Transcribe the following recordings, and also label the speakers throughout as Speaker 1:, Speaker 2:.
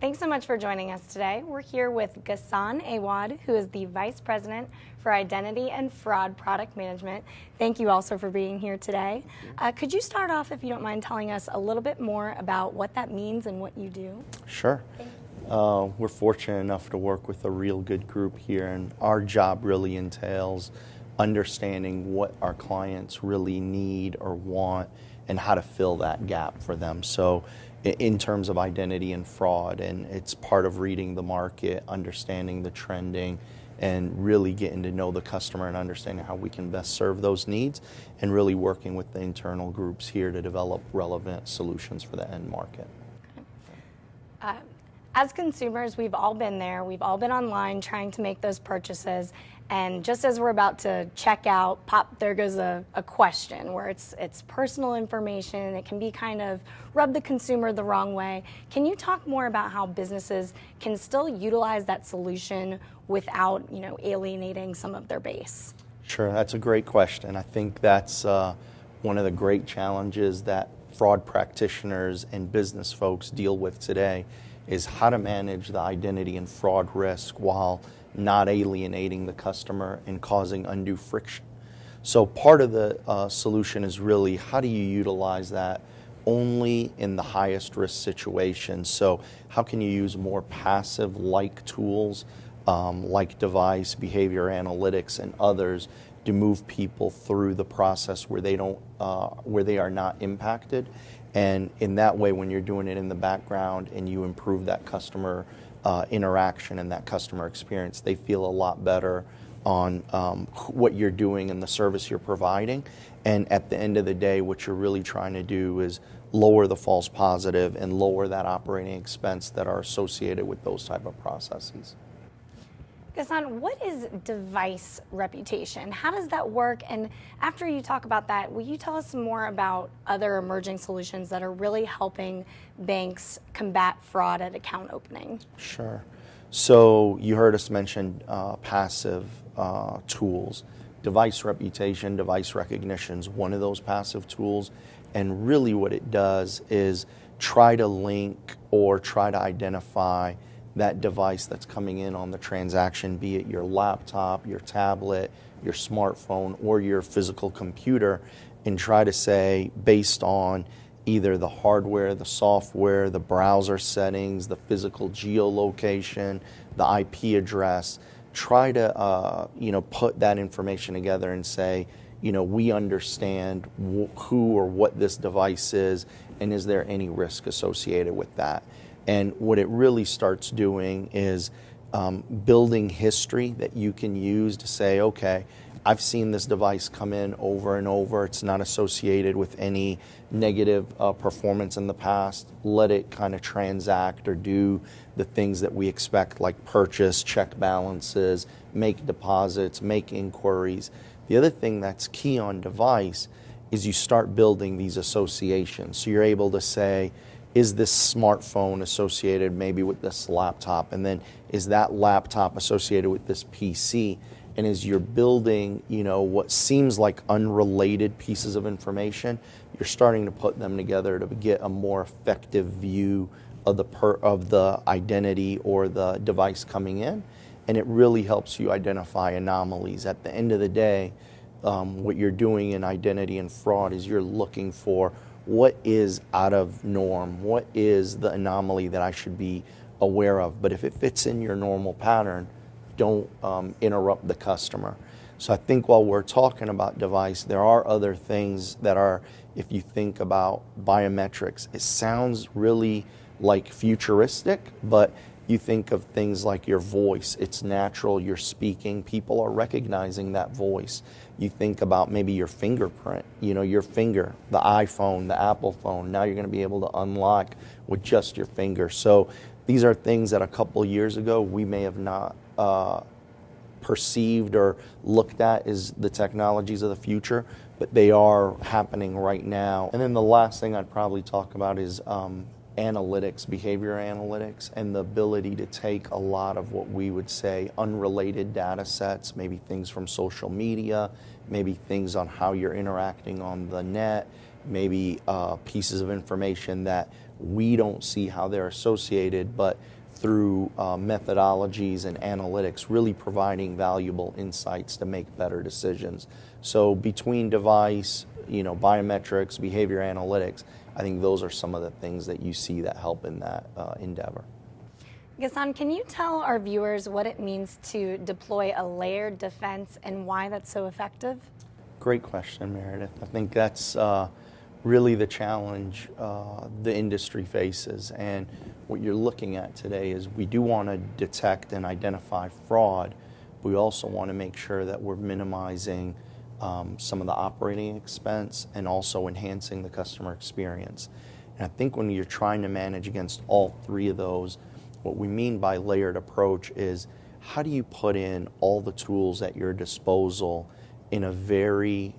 Speaker 1: Thanks so much for joining us today. We're here with Gasan Awad, who is the Vice President for Identity and Fraud Product Management. Thank you also for being here today. Could you start off, if you don't mind, telling us a little bit more about what that means and what you do?
Speaker 2: Sure. We're fortunate enough to work with a real good group here, and our job really entails understanding what our clients really need or want and how to fill that gap for them. So in terms of identity and fraud, and it's part of reading the market, understanding the trending, and really getting to know the customer and understanding how we can best serve those needs, and really working with the internal groups here to develop relevant solutions for the end market.
Speaker 1: As consumers, we've all been there. We've all been online trying to make those purchases. And just as we're about to check out, pop, there goes a question where it's personal information, and it can be kind of rub the consumer the wrong way. Can you talk more about how businesses can still utilize that solution without, alienating some of their base?
Speaker 2: Sure, that's a great question. I think that's one of the great challenges that fraud practitioners and business folks deal with today, is how to manage the identity and fraud risk while not alienating the customer and causing undue friction. So part of the solution is really how do you utilize that only in the highest risk situations. So how can you use more passive-like tools like device, behavior analytics, and others to move people through the process where they are not impacted. And in that way, when you're doing it in the background and you improve that customer interaction and that customer experience, they feel a lot better on what you're doing and the service you're providing. And at the end of the day, what you're really trying to do is lower the false positive and lower that operating expense that are associated with those type of processes.
Speaker 1: Gasan, what is device reputation? How does that work? And after you talk about that, will you tell us more about other emerging solutions that are really helping banks combat fraud at account opening?
Speaker 2: Sure. So you heard us mention passive tools. Device reputation, device recognition is one of those passive tools. And really what it does is try to link or try to identify that device that's coming in on the transaction, be it your laptop, your tablet, your smartphone, or your physical computer, and try to say, based on either the hardware, the software, the browser settings, the physical geolocation, the IP address, try to put that information together and say, we understand who or what this device is, and is there any risk associated with that. And what it really starts doing is building history that you can use to say, okay, I've seen this device come in over and over. It's not associated with any negative performance in the past. Let it kind of transact or do the things that we expect, like purchase, check balances, make deposits, make inquiries. The other thing that's key on device is you start building these associations. So you're able to say, is this smartphone associated maybe with this laptop? And then is that laptop associated with this PC? And as you're building, what seems like unrelated pieces of information, you're starting to put them together to get a more effective view of the identity or the device coming in. And it really helps you identify anomalies. At the end of the day, what you're doing in identity and fraud is you're looking for what is out of norm, what is the anomaly that I should be aware of. But if it fits in your normal pattern, don't interrupt the customer. So I think while we're talking about device, there are other things that are, if you think about biometrics, it sounds really like futuristic, but you think of things like your voice. It's natural, you're speaking, people are recognizing that voice. You think about maybe your fingerprint, your finger, the iPhone, the Apple phone. Now you're going to be able to unlock with just your finger. So these are things that a couple years ago we may have not perceived or looked at as the technologies of the future, but they are happening right now. And then the last thing I'd probably talk about is analytics, behavior analytics, and the ability to take a lot of what we would say unrelated data sets, maybe things from social media, maybe things on how you're interacting on the net, maybe pieces of information that we don't see how they're associated, but through methodologies and analytics, really providing valuable insights to make better decisions. So between device, biometrics, behavior analytics, I think those are some of the things that you see that help in that endeavor.
Speaker 1: Gasan, can you tell our viewers what it means to deploy a layered defense and why that's so effective?
Speaker 2: Great question, Meredith. I think that's really the challenge the industry faces. And what you're looking at today is we do want to detect and identify fraud. We also want to make sure that we're minimizing some of the operating expense and also enhancing the customer experience. And I think when you're trying to manage against all three of those, what we mean by layered approach is how do you put in all the tools at your disposal in a very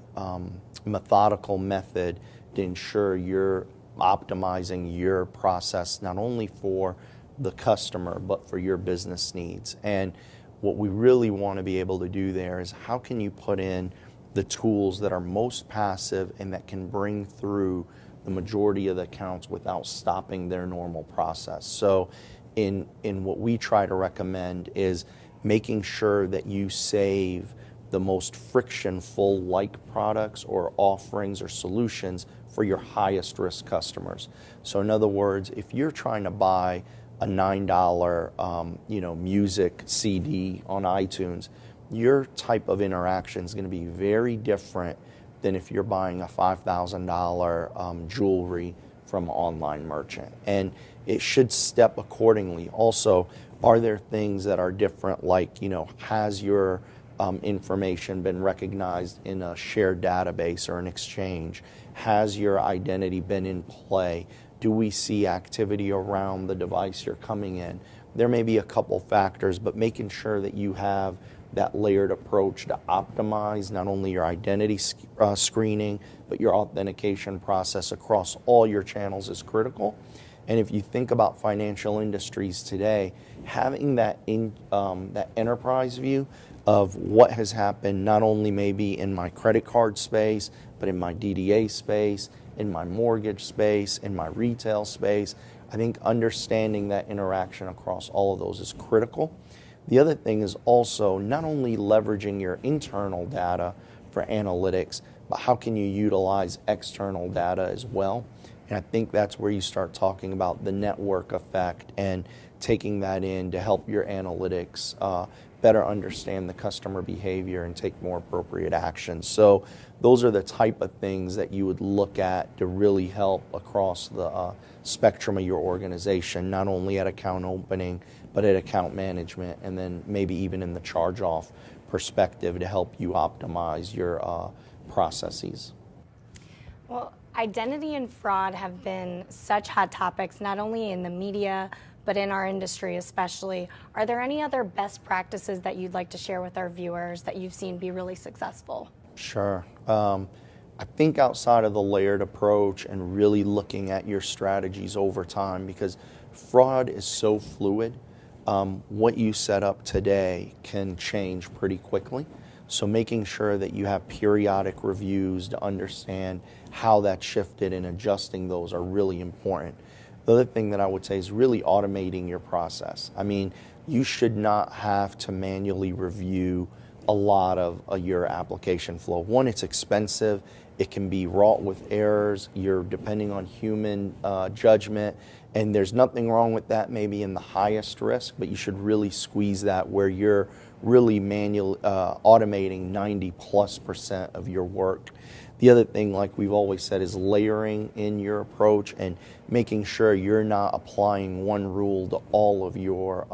Speaker 2: methodical method to ensure you're optimizing your process not only for the customer but for your business needs. And what we really want to be able to do there is how can you put in the tools that are most passive and that can bring through the majority of the accounts without stopping their normal process. So in what we try to recommend is making sure that you save the most friction-full products or offerings or solutions for your highest risk customers. So in other words, if you're trying to buy a $9 music CD on iTunes, your type of interaction is going to be very different than if you're buying a $5,000 jewelry from an online merchant. And it should step accordingly. Also, are there things that are different, like, has your information been recognized in a shared database or an exchange? Has your identity been in play? Do we see activity around the device you're coming in? There may be a couple factors, but making sure that you have that layered approach to optimize not only your identity screening, but your authentication process across all your channels is critical. And if you think about financial industries today, having that enterprise view of what has happened not only maybe in my credit card space, but in my DDA space, in my mortgage space, in my retail space, I think understanding that interaction across all of those is critical. The other thing is also not only leveraging your internal data for analytics, but how can you utilize external data as well? And I think that's where you start talking about the network effect and taking that in to help your analytics better understand the customer behavior and take more appropriate actions. So those are the type of things that you would look at to really help across the spectrum of your organization, not only at account opening, but at account management, and then maybe even in the charge-off perspective to help you optimize your processes.
Speaker 1: Well, identity and fraud have been such hot topics, not only in the media, but in our industry especially. Are there any other best practices that you'd like to share with our viewers that you've seen be really successful?
Speaker 2: Sure. I think outside of the layered approach and really looking at your strategies over time, because fraud is so fluid, what you set up today can change pretty quickly. So making sure that you have periodic reviews to understand how that shifted and adjusting those are really important. The other thing that I would say is really automating your process. I mean, you should not have to manually review a lot of your application flow. One, it's expensive. It can be wrought with errors. You're depending on human judgment, and there's nothing wrong with that maybe in the highest risk, but you should really squeeze that where you're really automating 90+% of your work. The other thing, like we've always said, is layering in your approach and making sure you're not applying one rule to all of your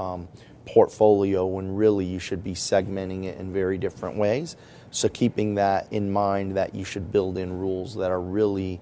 Speaker 2: portfolio when really you should be segmenting it in very different ways. So keeping that in mind, that you should build in rules that are really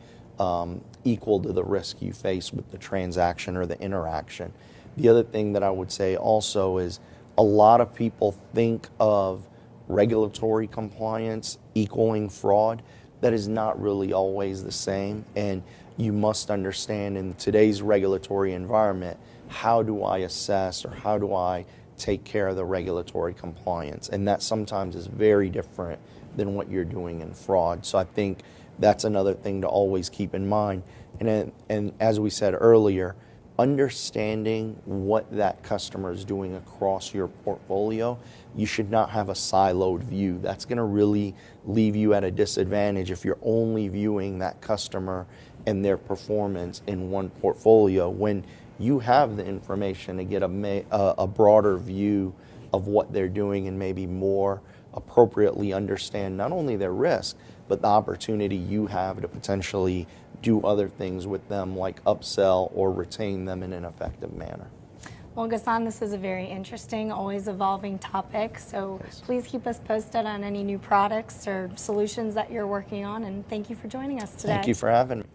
Speaker 2: equal to the risk you face with the transaction or the interaction. The other thing that I would say also is a lot of people think of regulatory compliance equaling fraud. That is not really always the same, and you must understand in today's regulatory environment, how do I assess or how do I take care of the regulatory compliance? And that sometimes is very different than what you're doing in fraud. So I think that's another thing to always keep in mind. And as we said earlier, understanding what that customer is doing across your portfolio, you should not have a siloed view. That's going to really leave you at a disadvantage if you're only viewing that customer and their performance in one portfolio, when you have the information to get a broader view of what they're doing and maybe more appropriately understand not only their risk, but the opportunity you have to potentially do other things with them, like upsell or retain them in an effective manner.
Speaker 1: Well, Gasan, this is a very interesting, always evolving topic, so please keep us posted on any new products or solutions that you're working on, and thank you for joining us today.
Speaker 2: Thank you for having me.